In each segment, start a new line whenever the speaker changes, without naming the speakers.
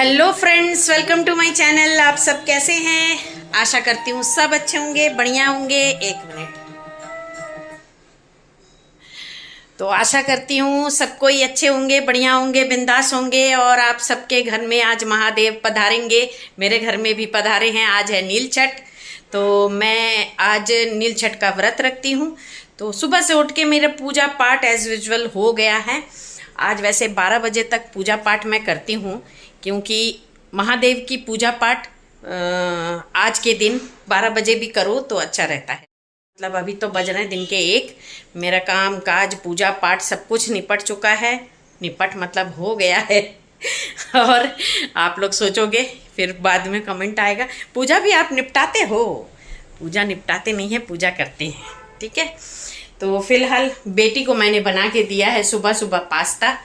Hello friends, welcome to my channel. आप सब कैसे हैं? आशा करती हूँ सब अच्छे होंगे, बढ़िया होंगे। एक मिनट। तो आशा करती हूँ सब कोई अच्छे होंगे, बढ़िया होंगे, बिंदास होंगे। और आप सबके घर में आज महादेव पधारेंगे। मेरे घर में भी पधारे हैं। आज है नील छठ, तो मैं आज नील छठ का व्रत रखती हूँ। तो सुबह से उठ के मेरा पूजा पाठ एज यूजुअल हो गया है। आज वैसे 12 बजे तक पूजा पाठ मैं करती हूँ, क्योंकि महादेव की पूजा पाठ आज के दिन 12 बजे भी करो तो अच्छा रहता है। मतलब अभी तो बज रहे हैं दिन के 1। मेरा काम काज पूजा पाठ सब कुछ निपट चुका है। निपट मतलब हो गया है। और आप लोग सोचोगे, फिर बाद में कमेंट आएगा, पूजा भी आप निपटाते हो? पूजा निपटाते नहीं है, पूजा करते हैं। ठीक है। तो फिलहाल बेटी को मैंने बना के दिया है सुबह सुबह पास्ता।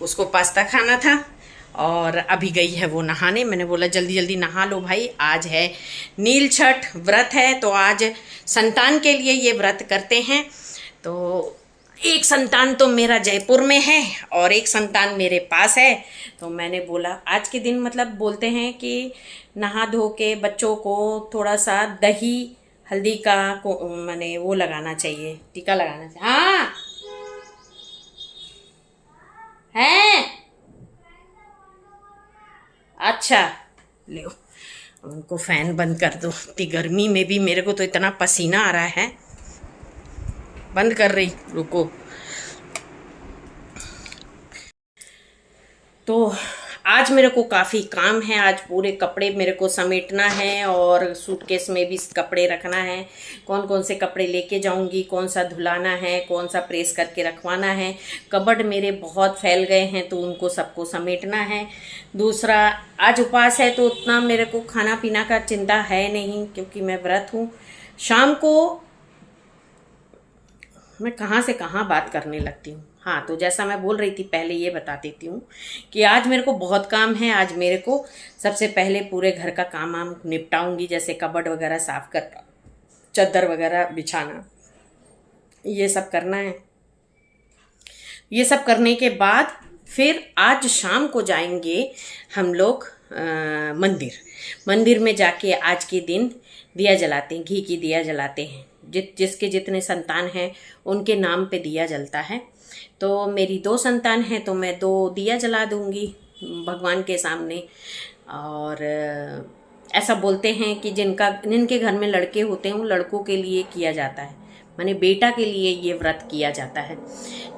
उसको पास्ता खाना था और अभी गई है वो नहाने। मैंने बोला जल्दी जल्दी नहा लो भाई, आज है नील छठ व्रत है। तो आज संतान के लिए ये व्रत करते हैं। तो एक संतान तो मेरा जयपुर में है और एक संतान मेरे पास है। तो मैंने बोला आज के दिन मतलब बोलते हैं कि नहा धो के बच्चों को थोड़ा सा दही हल्दी का मैंने वो लगाना चाहिए, टीका लगाना चाहिए। हाँ है, अच्छा ले उनको फैन बंद कर दो। इतनी गर्मी में भी मेरे को तो इतना पसीना आ रहा है। बंद कर रही, रुको। तो आज मेरे को काफ़ी काम है। आज पूरे कपड़े मेरे को समेटना है और सूटकेस में भी कपड़े रखना है। कौन कौन से कपड़े लेके जाऊंगी, कौन सा धुलाना है, कौन सा प्रेस करके रखवाना है। कबर्ड मेरे बहुत फैल गए हैं तो उनको सबको समेटना है। दूसरा, आज उपवास है तो उतना मेरे को खाना पीना का चिंता है नहीं, क्योंकि मैं व्रत हूँ। शाम को मैं कहाँ से कहाँ बात करने लगती हूँ। हाँ, तो जैसा मैं बोल रही थी, पहले ये बता देती हूँ कि आज मेरे को बहुत काम है। आज मेरे को सबसे पहले पूरे घर का काम वाम निपटाऊंगी, जैसे कबर्ड वगैरह साफ करना, चादर वगैरह बिछाना, ये सब करना है। ये सब करने के बाद फिर आज शाम को जाएंगे हम लोग मंदिर में जाके आज के दिन दिया जलाते हैं, घी की दिया जलाते हैं। जिसके जितने संतान हैं उनके नाम पे दिया जलता है। तो मेरी 2 संतान हैं तो मैं 2 दिया जला दूंगी भगवान के सामने। और ऐसा बोलते हैं कि जिनके घर में लड़के होते हैं, उन लड़कों के लिए किया जाता है, माने बेटा के लिए ये व्रत किया जाता है।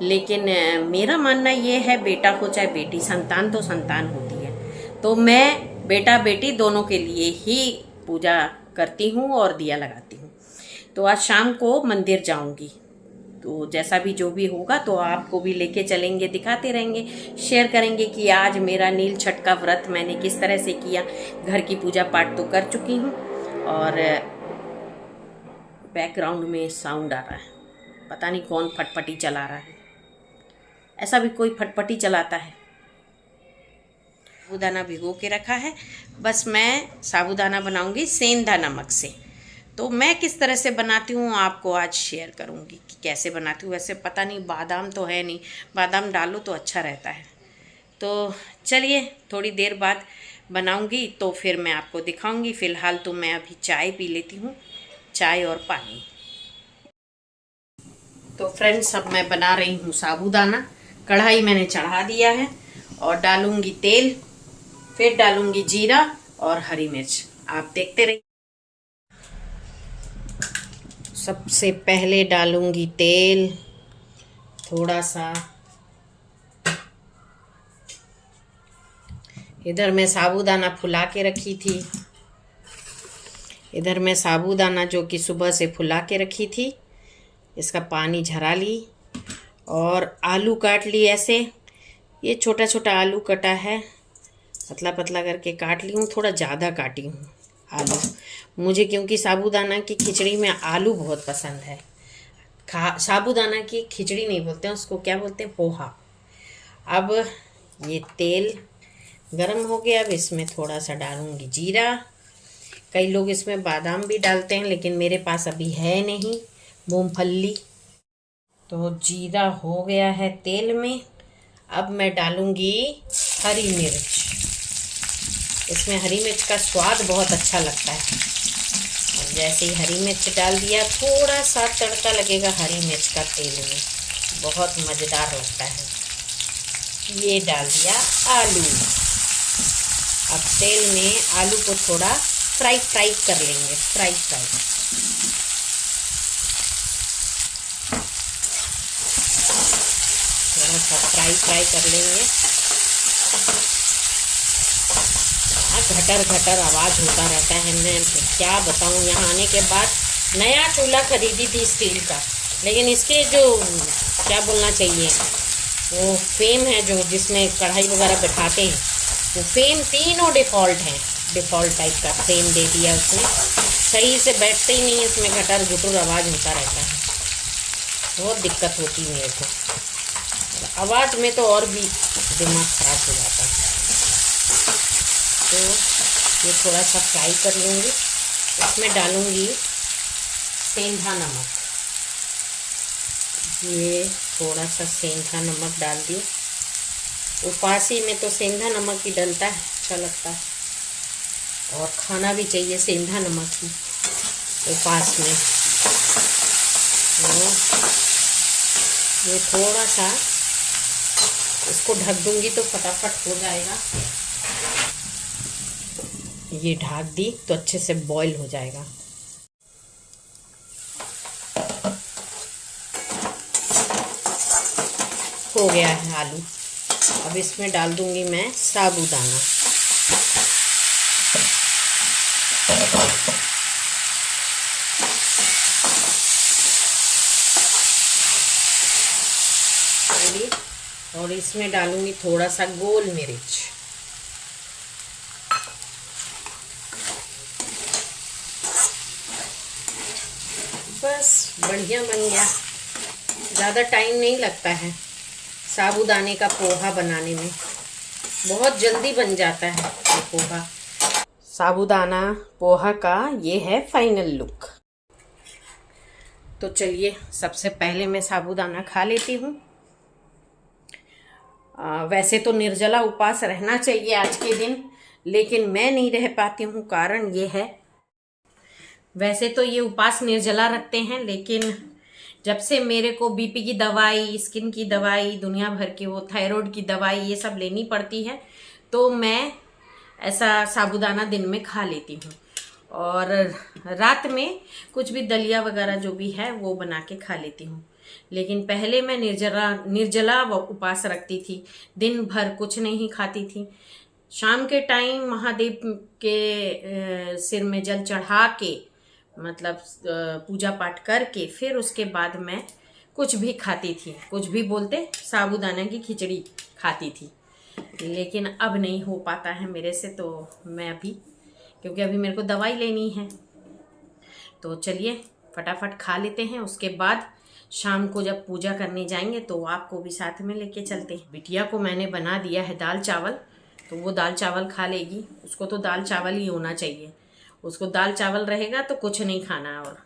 लेकिन मेरा मानना ये है, बेटा हो चाहे बेटी, संतान तो संतान होती है। तो मैं बेटा बेटी दोनों के लिए ही पूजा करती हूँ और दिया लगाती हूँ। तो आज शाम को मंदिर जाऊंगी। तो जैसा भी जो भी होगा तो आपको भी लेके चलेंगे, दिखाते रहेंगे, शेयर करेंगे कि आज मेरा नील छठ का व्रत मैंने किस तरह से किया। घर की पूजा पाठ तो कर चुकी हूँ। और बैकग्राउंड में साउंड आ रहा है, पता नहीं कौन फटफटी चला रहा है। ऐसा भी कोई फटफटी चलाता है? साबूदाना भिगो के रखा है। बस मैं साबूदाना बनाऊंगी सेंधा नमक से। तो मैं किस तरह से बनाती हूँ आपको आज शेयर करूँगी कि कैसे बनाती हूँ। वैसे पता नहीं, बादाम तो है नहीं, बादाम डालो तो अच्छा रहता है। तो चलिए थोड़ी देर बाद बनाऊँगी तो फिर मैं आपको दिखाऊँगी। फ़िलहाल तो मैं अभी चाय पी लेती हूँ, चाय और पानी। तो फ्रेंड्स, अब मैं बना रही हूँ साबूदाना। कढ़ाई मैंने चढ़ा दिया है और डालूँगी तेल, फिर डालूँगी जीरा और हरी मिर्च। आप देखते रहिए। सबसे पहले डालूंगी तेल थोड़ा सा। इधर मैं साबूदाना फुला के रखी थी, इधर मैं साबूदाना जो कि सुबह से फुला के रखी थी, इसका पानी झरा ली। और आलू काट ली ऐसे। ये छोटा छोटा आलू कटा है, पतला पतला करके काट ली हूँ। थोड़ा ज़्यादा काटी हूँ आलू मुझे, क्योंकि साबूदाना की खिचड़ी में आलू बहुत पसंद है। साबूदाना की खिचड़ी नहीं बोलते हैं उसको, क्या बोलते हैं? पोहा। अब ये तेल गरम हो गया। अब इसमें थोड़ा सा डालूंगी जीरा। कई लोग इसमें बादाम भी डालते हैं, लेकिन मेरे पास अभी है नहीं मूंगफली। तो जीरा हो गया है तेल में। अब मैं डालूंगी हरी मिर्च। इसमें हरी मिर्च का स्वाद बहुत अच्छा लगता है। और जैसे ही हरी मिर्च डाल दिया, थोड़ा सा तड़का लगेगा हरी मिर्च का तेल में, बहुत मज़ेदार लगता है। ये डाल दिया आलू। अब तेल में आलू को थोड़ा फ्राई कर लेंगे, फ्राई। थोड़ा सा फ्राई कर लेंगे। घटर आवाज़ होता रहता है। मैं क्या बताऊं, यहाँ आने के बाद नया चूल्हा खरीदी थी स्टील का, लेकिन इसके जो क्या बोलना चाहिए, वो फेम है जो जिसमें कढ़ाई वगैरह बैठाते हैं, वो फेम तीनों डिफ़ॉल्ट हैं। डिफ़ॉल्ट टाइप का फ्रेम दे दिया उसने, सही से बैठते ही नहीं है, इसमें घटर घुटर आवाज़ होता रहता है, बहुत दिक्कत होती है मेरे को। आवाज़ में तो और भी दिमाग ख़राब हो जाता है। तो ये थोड़ा सा फ्राई कर लूँगी। इसमें डालूँगी सेंधा नमक। ये थोड़ा सा सेंधा नमक डाल दिए। उपासी में तो सेंधा नमक ही डलता है, अच्छा लगता है, और खाना भी चाहिए सेंधा नमक ही उपास में। तो ये थोड़ा सा इसको ढक दूंगी तो फटाफट हो जाएगा। ये ढक दी तो अच्छे से बॉईल हो जाएगा। हो गया है आलू। अब इसमें डाल दूंगी मैं साबूदाना। और इसमें डालूंगी थोड़ा सा गोल मिर्च। बस बढ़िया बन गया। ज़्यादा टाइम नहीं लगता है साबूदाने का पोहा बनाने में, बहुत जल्दी बन जाता है ये पोहा। साबूदाना पोहा का ये है फाइनल लुक। तो चलिए सबसे पहले मैं साबूदाना खा लेती हूँ। वैसे तो निर्जला उपवास रहना चाहिए आज के दिन, लेकिन मैं नहीं रह पाती हूँ। कारण ये है, वैसे तो ये उपवास निर्जला रखते हैं, लेकिन जब से मेरे को बीपी की दवाई, स्किन की दवाई, दुनिया भर की वो थायराइड की दवाई ये सब लेनी पड़ती है, तो मैं ऐसा साबूदाना दिन में खा लेती हूँ। और रात में कुछ भी दलिया वगैरह जो भी है वो बना के खा लेती हूँ। लेकिन पहले मैं निर्जला उपवास रखती थी, दिन भर कुछ नहीं खाती थी। शाम के टाइम महादेव के सिर में जल चढ़ा के, मतलब पूजा पाठ करके, फिर उसके बाद मैं कुछ भी खाती थी, कुछ भी बोलते साबूदाना की खिचड़ी खाती थी। लेकिन अब नहीं हो पाता है मेरे से, तो मैं अभी, क्योंकि अभी मेरे को दवाई लेनी है, तो चलिए फटाफट खा लेते हैं। उसके बाद शाम को जब पूजा करने जाएंगे तो आपको भी साथ में लेके चलते हैं। बिटिया को मैंने बना दिया है दाल चावल, तो वो दाल चावल खा लेगी। उसको तो दाल चावल ही होना चाहिए, उसको दाल चावल रहेगा तो कुछ नहीं खाना, और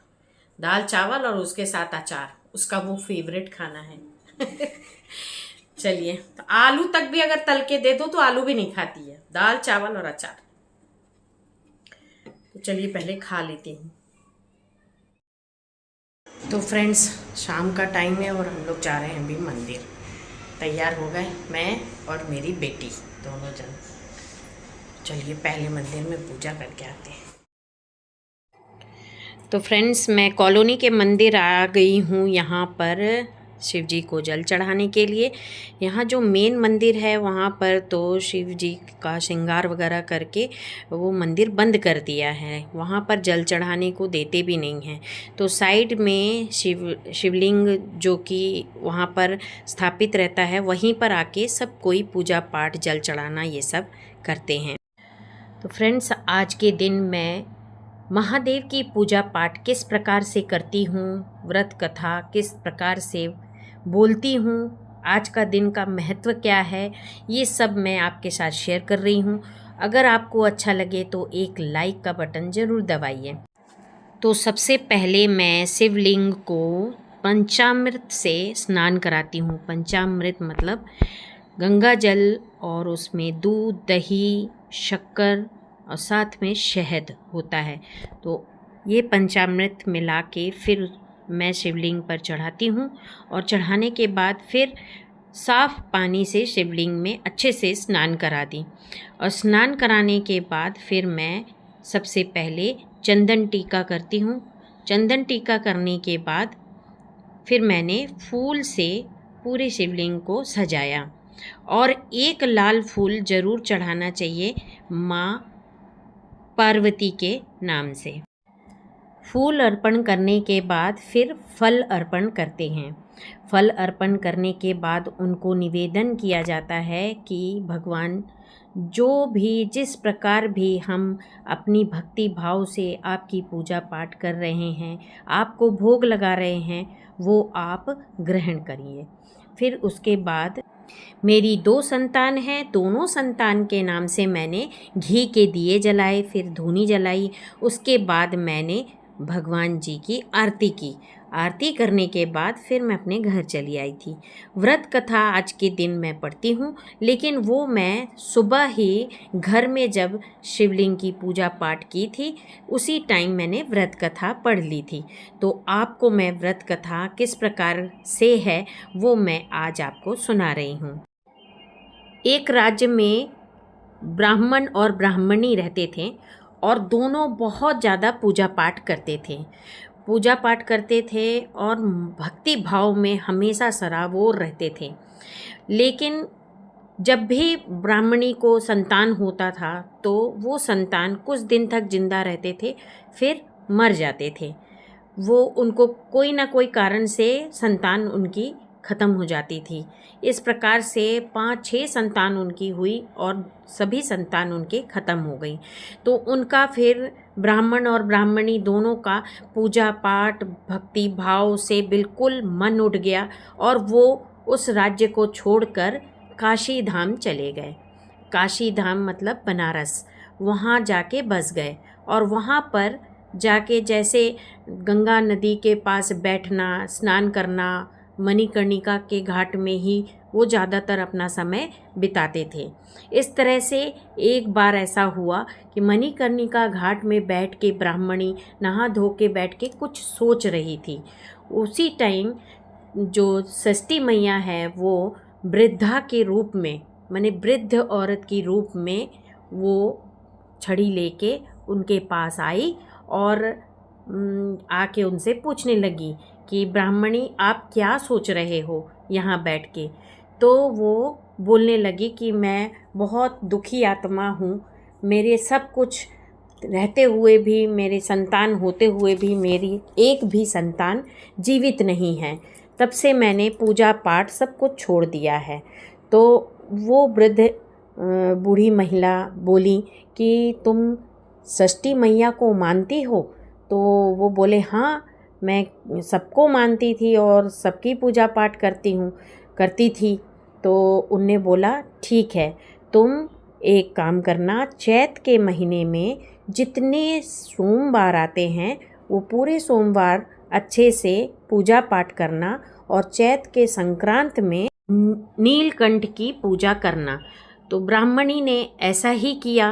दाल चावल और उसके साथ अचार उसका वो फेवरेट खाना है। चलिए, तो आलू तक भी अगर तल के दे दो तो आलू भी नहीं खाती है, दाल चावल और अचार। तो चलिए पहले खा लेती हूँ। तो फ्रेंड्स, शाम का टाइम है और हम लोग जा रहे हैं अभी मंदिर। तैयार हो गए मैं और मेरी बेटी दोनों जन। चलिए पहले मंदिर में पूजा करके आते हैं। तो फ्रेंड्स, मैं कॉलोनी के मंदिर आ गई हूँ यहाँ पर शिव जी को जल चढ़ाने के लिए। यहाँ जो मेन मंदिर है वहाँ पर तो शिव जी का श्रृंगार वगैरह करके वो मंदिर बंद कर दिया है, वहाँ पर जल चढ़ाने को देते भी नहीं हैं। तो साइड में शिवलिंग जो कि वहाँ पर स्थापित रहता है, वहीं पर आके सब कोई पूजा पाठ जल चढ़ाना ये सब करते हैं। तो फ्रेंड्स, आज के दिन मैं महादेव की पूजा पाठ किस प्रकार से करती हूँ, व्रत कथा किस प्रकार से बोलती हूँ, आज का दिन का महत्व क्या है, ये सब मैं आपके साथ शेयर कर रही हूँ। अगर आपको अच्छा लगे तो एक लाइक का बटन ज़रूर दबाइए। तो सबसे पहले मैं शिवलिंग को पंचामृत से स्नान कराती हूँ। पंचामृत मतलब गंगा जल और उसमें दूध, दही, शक्कर और साथ में शहद होता है। तो ये पंचामृत मिला के फिर मैं शिवलिंग पर चढ़ाती हूँ और चढ़ाने के बाद फिर साफ़ पानी से शिवलिंग में अच्छे से स्नान करा दी। और स्नान कराने के बाद फिर मैं सबसे पहले चंदन टीका करती हूँ। चंदन टीका करने के बाद फिर मैंने फूल से पूरे शिवलिंग को सजाया और एक लाल फूल ज़रूर चढ़ाना चाहिए माँ पार्वती के नाम से। फूल अर्पण करने के बाद फिर फल अर्पण करते हैं। फल अर्पण करने के बाद उनको निवेदन किया जाता है कि भगवान जो भी जिस प्रकार भी हम अपनी भक्ति भाव से आपकी पूजा पाठ कर रहे हैं, आपको भोग लगा रहे हैं, वो आप ग्रहण करिए। फिर उसके बाद मेरी 2 संतान हैं, दोनों संतान के नाम से मैंने घी के दिए जलाए, फिर धूनी जलाई। उसके बाद मैंने भगवान जी की आरती की। आरती करने के बाद फिर मैं अपने घर चली आई थी। व्रत कथा आज के दिन मैं पढ़ती हूँ, लेकिन वो मैं सुबह ही घर में जब शिवलिंग की पूजा पाठ की थी उसी टाइम मैंने व्रत कथा पढ़ ली थी। तो आपको मैं व्रत कथा किस प्रकार से है वो मैं आज आपको सुना रही हूँ। एक राज्य में ब्राह्मण और ब्राह्मणी रहते थे और दोनों बहुत ज़्यादा पूजा पाठ करते थे। पूजा पाठ करते थे और भक्ति भाव में हमेशा सराबोर रहते थे। लेकिन जब भी ब्राह्मणी को संतान होता था तो वो संतान कुछ दिन तक जिंदा रहते थे, फिर मर जाते थे। वो उनको कोई ना कोई कारण से संतान उनकी ख़त्म हो जाती थी। इस प्रकार से 5-6 संतान उनकी हुई और सभी संतान उनके ख़त्म हो गई। तो उनका फिर ब्राह्मण और ब्राह्मणी दोनों का पूजा पाठ भक्ति भाव से बिल्कुल मन उठ गया और वो उस राज्य को छोड़कर काशी धाम चले गए। काशी धाम मतलब बनारस, वहाँ जाके बस गए और वहाँ पर जाके जैसे गंगा नदी के पास बैठना, स्नान करना, मणिकर्णिका के घाट में ही वो ज़्यादातर अपना समय बिताते थे। इस तरह से एक बार ऐसा हुआ कि मणिकर्णिका घाट में बैठ के ब्राह्मणी नहा धो के बैठ के कुछ सोच रही थी। उसी टाइम जो षष्ठी मैया है वो वृद्धा के रूप में, माने वृद्ध औरत की रूप में वो छड़ी लेके उनके पास आई और आके उनसे पूछने लगी कि ब्राह्मणी आप क्या सोच रहे हो यहाँ बैठ के। तो वो बोलने लगी कि मैं बहुत दुखी आत्मा हूँ, मेरे सब कुछ रहते हुए भी, मेरे संतान होते हुए भी मेरी एक भी संतान जीवित नहीं है। तब से मैंने पूजा पाठ सब कुछ छोड़ दिया है। तो वो वृद्ध बूढ़ी महिला बोली कि तुम षष्ठी मैया को मानती हो? तो वो बोले हाँ, मैं सबको मानती थी और सबकी पूजा पाठ करती थी। तो उनने बोला ठीक है, तुम एक काम करना, चैत के महीने में जितने सोमवार आते हैं वो पूरे सोमवार अच्छे से पूजा पाठ करना और चैत के संक्रांत में नीलकंठ की पूजा करना। तो ब्राह्मणी ने ऐसा ही किया।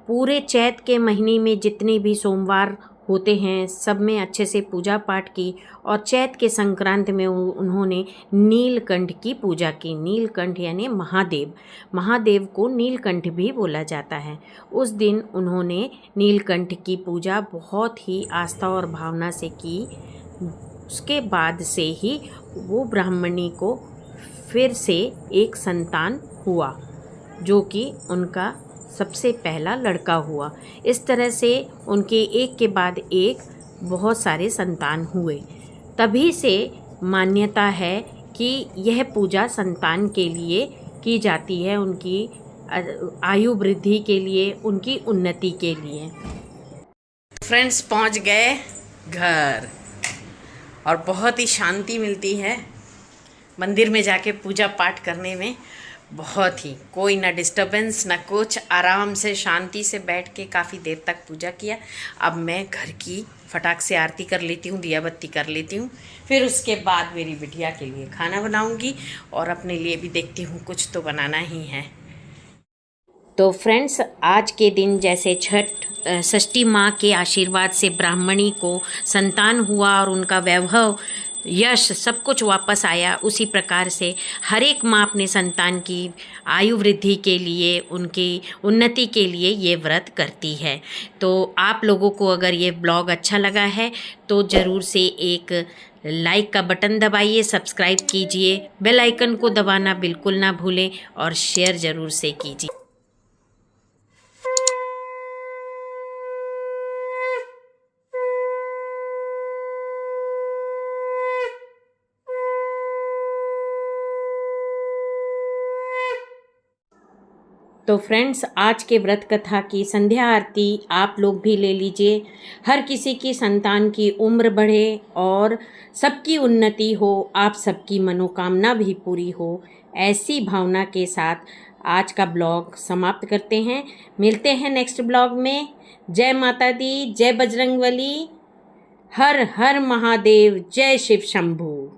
पूरे चैत के महीने में जितने भी सोमवार होते हैं सब में अच्छे से पूजा पाठ की और चैत के संक्रांत में उन्होंने नीलकंठ की पूजा की। नीलकंठ यानी महादेव, महादेव को नीलकंठ भी बोला जाता है। उस दिन उन्होंने नीलकंठ की पूजा बहुत ही आस्था और भावना से की। उसके बाद से ही वो ब्राह्मणी को फिर से एक संतान हुआ जो कि उनका सबसे पहला लड़का हुआ। इस तरह से उनके एक के बाद एक बहुत सारे संतान हुए। तभी से मान्यता है कि यह पूजा संतान के लिए की जाती है, उनकी आयु वृद्धि के लिए, उनकी उन्नति के लिए। फ्रेंड्स, पहुंच गए घर और बहुत ही शांति मिलती है मंदिर में जाके पूजा पाठ करने में। बहुत ही कोई ना डिस्टर्बेंस ना कुछ, आराम से शांति से बैठ के काफ़ी देर तक पूजा किया। अब मैं घर की फटाक से आरती कर लेती हूँ, दिया बत्ती कर लेती हूँ। फिर उसके बाद मेरी बिटिया के लिए खाना बनाऊँगी और अपने लिए भी देखती हूँ कुछ तो बनाना ही है। तो फ्रेंड्स, आज के दिन जैसे छठ षष्ठी माँ के आशीर्वाद से ब्राह्मणी को संतान हुआ और उनका वैभव, यश, सब कुछ वापस आया, उसी प्रकार से हर एक माँ अपने संतान की आयु वृद्धि के लिए, उनकी उन्नति के लिए ये व्रत करती है। तो आप लोगों को अगर ये ब्लॉग अच्छा लगा है तो ज़रूर से एक लाइक का बटन दबाइए, सब्सक्राइब कीजिए, बेल आइकन को दबाना बिल्कुल ना भूलें और शेयर ज़रूर से कीजिए। तो फ्रेंड्स, आज के व्रत कथा की संध्या आरती आप लोग भी ले लीजिए। हर किसी की संतान की उम्र बढ़े और सबकी उन्नति हो, आप सबकी मनोकामना भी पूरी हो, ऐसी भावना के साथ आज का ब्लॉग समाप्त करते हैं। मिलते हैं नेक्स्ट ब्लॉग में। जय माता दी, जय बजरंगबली, हर हर महादेव, जय शिव शंभू।